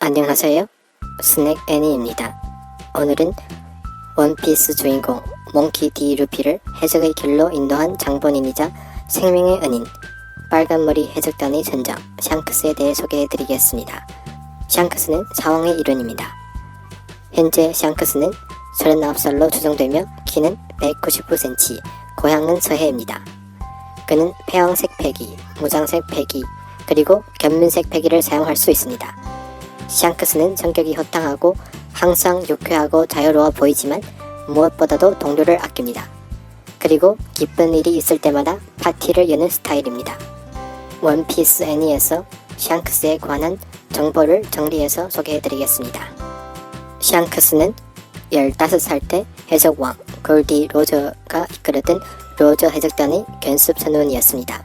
안녕하세요. 스낵 애니입니다. 오늘은 원피스 주인공 몽키 D. 루피를 해적의 길로 인도한 장본인이자 생명의 은인 빨간머리 해적단의 전장 샹크스에 대해 소개해드리겠습니다. 샹크스는 사왕의 일원입니다. 현재 샹크스는 39살로 추정되며 키는 199cm, 고향은 서해입니다. 그는 폐왕색 패기, 무장색 패기, 그리고 견민색 패기를 사용할 수 있습니다. 샹크스는 성격이 호탕하고 항상 유쾌하고 자유로워 보이지만 무엇보다도 동료를 아낍니다. 그리고 기쁜 일이 있을 때마다 파티를 여는 스타일입니다. 원피스 애니에서 샹크스에 관한 정보를 정리해서 소개해드리겠습니다. 샹크스는 15살 때 해적왕 골디 로저가 이끌었던 로저 해적단의 견습 선원이었습니다.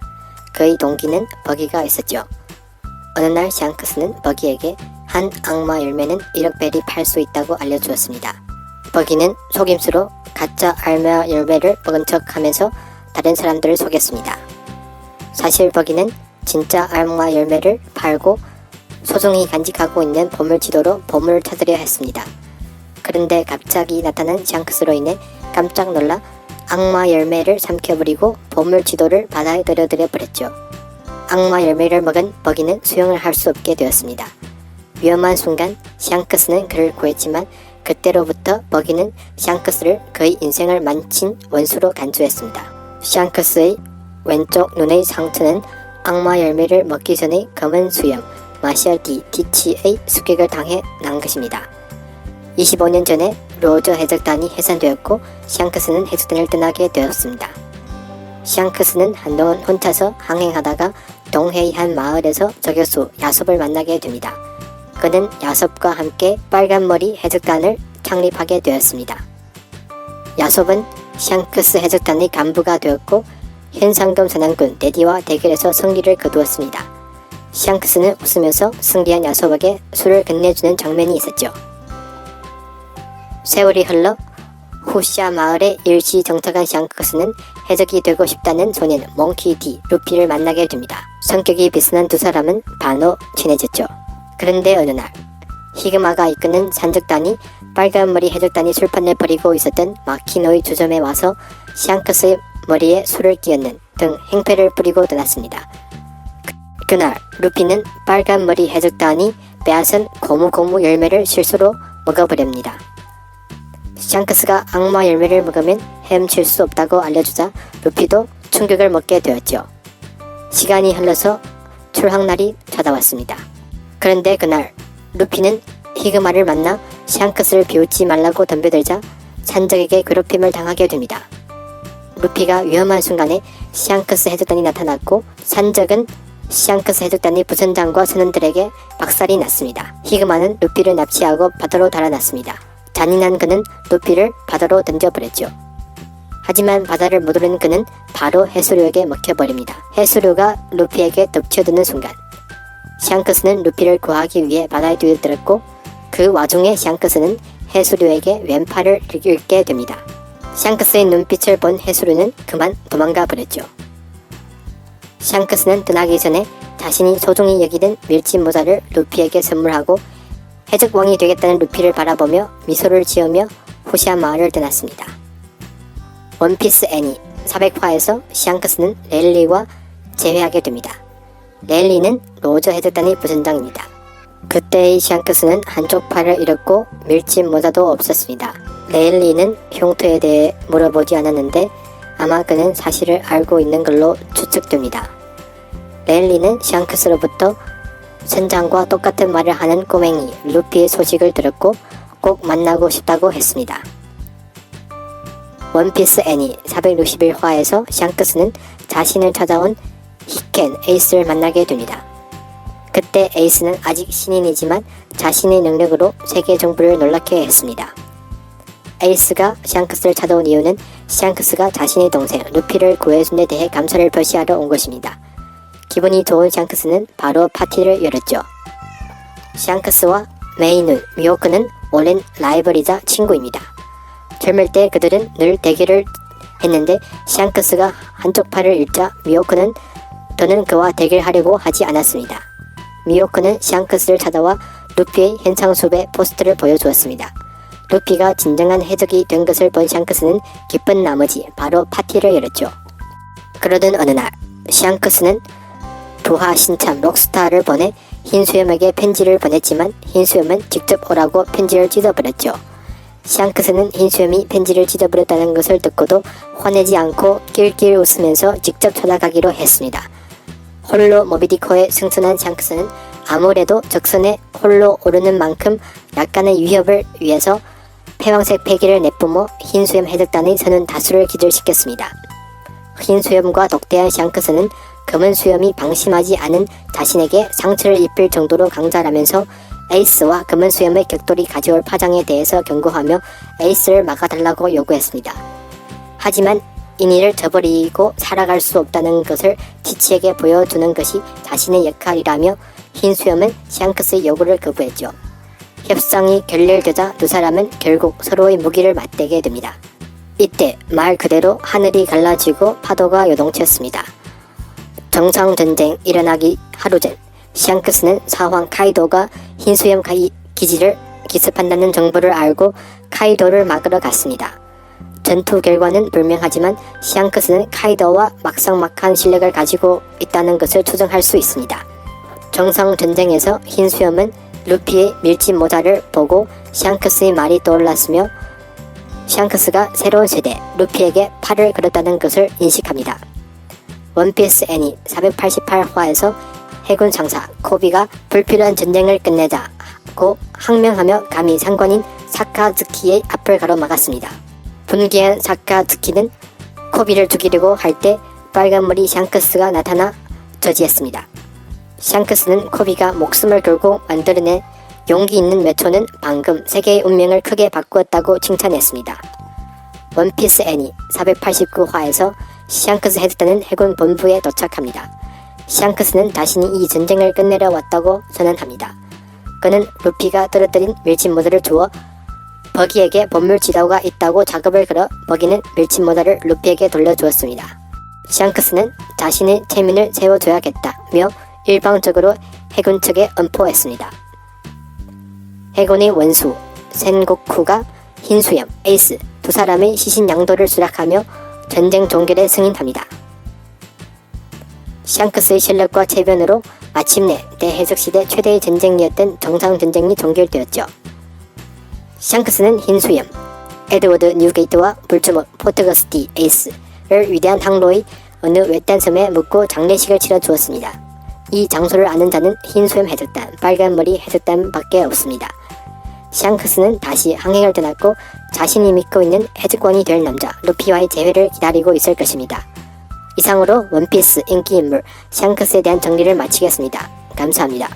그의 동기는 버기가 있었죠. 어느 날 샹크스는 버기에게 한 악마 열매는 1억 벨이 팔 수 있다고 알려주었습니다. 버기는 속임수로 가짜 악마 열매를 먹은 척 하면서 다른 사람들을 속였습니다. 사실 버기는 진짜 악마 열매를 팔고 소중히 간직하고 있는 보물 지도로 보물을 찾으려 했습니다. 그런데 갑자기 나타난 샹크스로 인해 깜짝 놀라 악마 열매를 삼켜버리고 보물 지도를 바다에 떨어뜨려 버렸죠. 악마 열매를 먹은 버기는 수영을 할 수 없게 되었습니다. 위험한 순간 샹크스는 그를 구했지만 그때로부터 버기는 샹크스를 그의 인생을 망친 원수로 간주했습니다. 샹크스의 왼쪽 눈의 상처는 악마 열매를 먹기 전에 검은 수염 마샬 D. 티치의 습격을 당해 난 것입니다. 25년 전에 로저 해적단이 해산되었고 샹크스는 해적단을 떠나게 되었습니다. 샹크스는 한동안 혼자서 항행하다가 동해의 한 마을에서 저격수 야섭을 만나게 됩니다. 그는 야섭과 함께 빨간머리 해적단을 창립하게 되었습니다. 야섭은 샹크스 해적단의 간부가 되었고 현상금 사냥꾼 데디와 대결에서 승리를 거두었습니다. 샹크스는 웃으면서 승리한 야섭에게 술을 건네주는 장면이 있었죠. 세월이 흘러 후샤 마을에 일시 정착한 샹크스는 해적이 되고 싶다는 소년 몽키 D. 루피를 만나게 됩니다. 성격이 비슷한 두 사람은 반어 친해졌죠. 그런데 어느 날 히그마가 이끄는 산적단이 빨간머리 해적단이 술판을 벌이고 있었던 마키노의 주점에 와서 샹크스의 머리에 술을 끼얹는 등 행패를 부리고 떠났습니다. 그날 루피는 빨간머리 해적단이 빼앗은 고무고무 열매를 실수로 먹어버립니다. 샹크스가 악마 열매를 먹으면 헤엄칠 수 없다고 알려주자 루피도 충격을 먹게 되었죠. 시간이 흘러서 출항날이 찾아왔습니다. 그런데 그날 루피는 히그마를 만나 샹크스를 비웃지 말라고 덤벼들자 산적에게 괴롭힘을 당하게 됩니다. 루피가 위험한 순간에 샹크스 해적단이 나타났고 산적은 샹크스 해적단의 부선장과 선원들에게 박살이 났습니다. 히그마는 루피를 납치하고 바다로 달아났습니다. 잔인한 그는 루피를 바다로 던져버렸죠. 하지만 바다를 못 오르는 그는 바로 해수류에게 먹혀버립니다. 해수류가 루피에게 덮쳐드는 순간 샹크스는 루피를 구하기 위해 바다에 뛰어들었고 그 와중에 샹크스는 해수류에게 왼팔을 잃게 됩니다. 샹크스의 눈빛을 본 해수류는 그만 도망가 버렸죠. 샹크스는 떠나기 전에 자신이 소중히 여기던 밀짚 모자를 루피에게 선물하고 해적왕이 되겠다는 루피를 바라보며 미소를 지으며 후샤 마을을 떠났습니다. 원피스 애니 400화에서 샹크스는 렐리와 재회하게 됩니다. 렐리는 로저 해적단의 부선장입니다. 그때의 샹크스는 한쪽 팔을 잃었고 밀짚 모자도 없었습니다. 렐리는 흉터에 대해 물어보지 않았는데 아마 그는 사실을 알고 있는 걸로 추측됩니다. 렐리는 샹크스로부터 선장과 똑같은 말을 하는 꼬맹이 루피의 소식을 들었고 꼭 만나고 싶다고 했습니다. 원피스 애니 461화에서 샹크스는 자신을 찾아온 히켄 에이스를 만나게 됩니다. 그때 에이스는 아직 신인이지만 자신의 능력으로 세계 정부를 놀랍게 했습니다. 에이스가 샹크스를 찾아온 이유는 샹크스가 자신의 동생 루피를 구해준 데 대해 감사를 표시하러 온 것입니다. 기분이 좋은 샹크스는 바로 파티를 열었죠. 샹크스와 메이눈, 미호크는 오랜 라이벌이자 친구입니다. 젊을 때 그들은 늘 대결을 했는데 샹크스가 한쪽 팔을 잃자 미호크는 더는 그와 대결하려고 하지 않았습니다. 미호크는 샹크스를 찾아와 루피의 현상 수업의 포스터를 보여주었습니다. 루피가 진정한 해적이 된 것을 본 샹크스는 기쁜 나머지 바로 파티를 열었죠. 그러던 어느 날 샹크스는 부하 신참 록스타를 보내 흰수염에게 편지를 보냈지만 흰수염은 직접 오라고 편지를 찢어버렸죠. 샹크스는 흰수염이 편지를 찢어버렸다는 것을 듣고도 화내지 않고 낄낄 웃으면서 직접 찾아가기로 했습니다. 홀로 모비디코에 승선한 샹크스는 아무래도 적선에 홀로 오르는 만큼 약간의 위협을 위해서 패왕색 패기를 내뿜어 흰수염 해적단의 선원 다수를 기절시켰습니다. 흰수염과 독대한 샹크스는 검은 수염이 방심하지 않은 자신에게 상처를 입힐 정도로 강자라면서 에이스와 검은 수염의 격돌이 가져올 파장에 대해서 경고하며 에이스를 막아달라고 요구했습니다. 하지만 인의를 저버리고 살아갈 수 없다는 것을 지치에게 보여주는 것이 자신의 역할이라며 흰수염은 샹크스의 요구를 거부했죠. 협상이 결렬되자 두 사람은 결국 서로의 무기를 맞대게 됩니다. 이때 말 그대로 하늘이 갈라지고 파도가 요동쳤습니다. 정상전쟁 일어나기 하루 전 샹크스는 사황 카이도가 흰수염 기지를 기습한다는 정보를 알고 카이도를 막으러 갔습니다. 전투 결과는 불명하지만 샹크스는 카이도와 막상막한 실력을 가지고 있다는 것을 추정할 수 있습니다. 정상전쟁에서 흰수염은 루피의 밀짚 모자를 보고 샹크스의 말이 떠올랐으며 샹크스가 새로운 세대 루피에게 팔을 걸었다는 것을 인식합니다. 원피스 애니 488화에서 해군 상사 코비가 불필요한 전쟁을 끝내자고 항명하며 감히 상관인 사카즈키의 앞을 가로막았습니다. 분개한 사카즈키는 코비를 죽이려고 할 때 빨간머리 샹크스가 나타나 저지했습니다. 샹크스는 코비가 목숨을 걸고 만들어낸 용기 있는 메초는 방금 세계의 운명을 크게 바꾸었다고 칭찬했습니다. 원피스 애니 489화에서 샹크스 해적단은 해군 본부에 도착합니다. 샹크스는 자신이 이 전쟁을 끝내려 왔다고 선언합니다. 그는 루피가 떨어뜨린 밀짚 모자를 주어 버기에게 본물 지도가 있다고 작업을 걸어 버기는 밀짚 모자를 루피에게 돌려주었습니다. 샹크스는 자신의 체면을 세워줘야겠다며 일방적으로 해군 측에 엄포했습니다. 해군의 원수 센고쿠가 흰수염, 에이스 두 사람의 시신양도를 수락하며 전쟁 종결에 승인합니다. 샹크스의 실력과 체변으로 마침내 대해적시대 최대의 전쟁이었던 정상전쟁이 종결되었죠. 샹크스는 흰수염, 에드워드 뉴게이트와 불주먹 포트거스티 에이스를 위대한 항로의 어느 외딴 섬에 묻고 장례식을 치러 주었습니다. 이 장소를 아는 자는 흰수염 해적단, 빨간머리 해적단 밖에 없습니다. 샹크스는 다시 항행을 떠났고 자신이 믿고 있는 해적왕이 될 남자 루피와의 재회를 기다리고 있을 것입니다. 이상으로 원피스 인기인물 샹크스에 대한 정리를 마치겠습니다. 감사합니다.